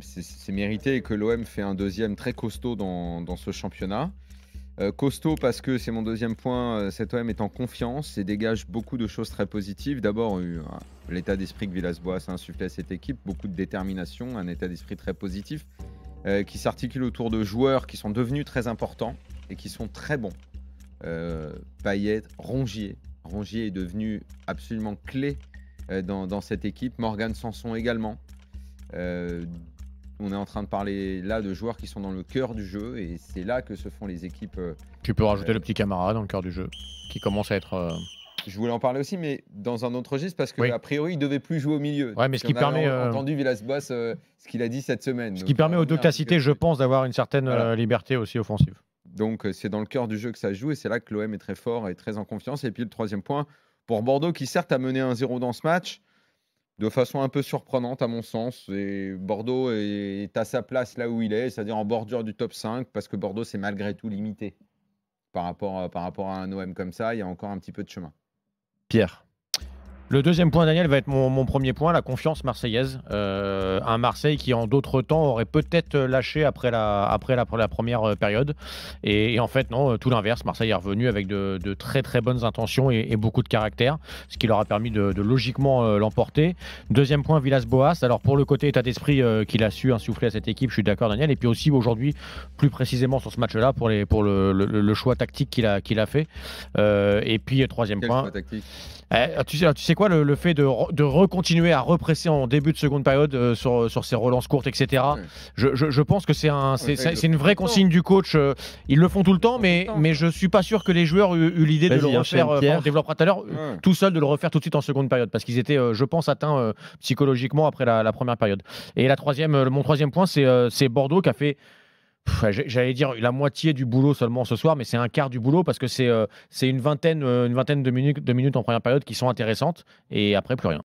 c'est mérité et que l'OM fait un deuxième très costaud dans ce championnat. Costaud parce que c'est mon deuxième point, cet OM est en confiance et dégage beaucoup de choses très positives. D'abord, l'état d'esprit que Villas-Boas a insufflé à cette équipe, beaucoup de détermination, un état d'esprit très positif qui s'articule autour de joueurs qui sont devenus très importants et qui sont très bons. Payet, Rongier. Rongier est devenu absolument clé dans cette équipe. Morgan Sanson également. On est en train de parler là de joueurs qui sont dans le cœur du jeu et c'est là que se font les équipes. Tu peux rajouter le petit Camara dans le cœur du jeu qui commence à être. Je voulais en parler aussi, mais dans un autre registre parce Oui. qu'a priori il devait plus jouer au milieu. Ouais, mais ce qui permet. Entendu Villas-Boas ce qu'il a dit cette semaine. Ce qui permet aux deux que tu as cités, je pense, d'avoir une certaine liberté aussi offensive. Donc c'est dans le cœur du jeu que ça se joue et c'est là que l'OM est très fort et très en confiance. Et puis le troisième point pour Bordeaux qui certes a mené 1-0 dans ce match. De façon un peu surprenante à mon sens. Et Bordeaux est à sa place là où il est, c'est-à-dire en bordure du top 5, parce que Bordeaux c'est malgré tout limité. Par rapport à un OM comme ça, il y a encore un petit peu de chemin. Pierre. Le deuxième point, Daniel, va être mon premier point, la confiance marseillaise. Un Marseille qui, en d'autres temps, aurait peut-être lâché après la première période. Et en fait, non, tout l'inverse. Marseille est revenu avec de très très bonnes intentions et beaucoup de caractère, ce qui leur a permis de logiquement l'emporter. Deuxième point, Villas-Boas. Alors pour le côté état d'esprit qu'il a su insuffler à cette équipe, je suis d'accord, Daniel. Et puis aussi aujourd'hui, plus précisément sur ce match-là, pour le choix tactique qu'il a fait. Et puis troisième Quel point. choix tactique ? Tu sais quoi, le fait de recontinuer à represser en début de seconde période sur ces relances courtes, etc. Ouais. Je pense que c'est une vraie consigne du coach. Ils le font tout le temps, mais je suis pas sûr que les joueurs aient eu l'idée de le refaire. On développera tout à l'heure, tout seul, de le refaire tout de suite en seconde période, parce qu'ils étaient, je pense, atteints psychologiquement après la première période. Et mon troisième point, c'est Bordeaux qui a fait. J'allais dire la moitié du boulot seulement ce soir, mais c'est un quart du boulot parce que c'est une vingtaine de minutes en première période qui sont intéressantes et après plus rien.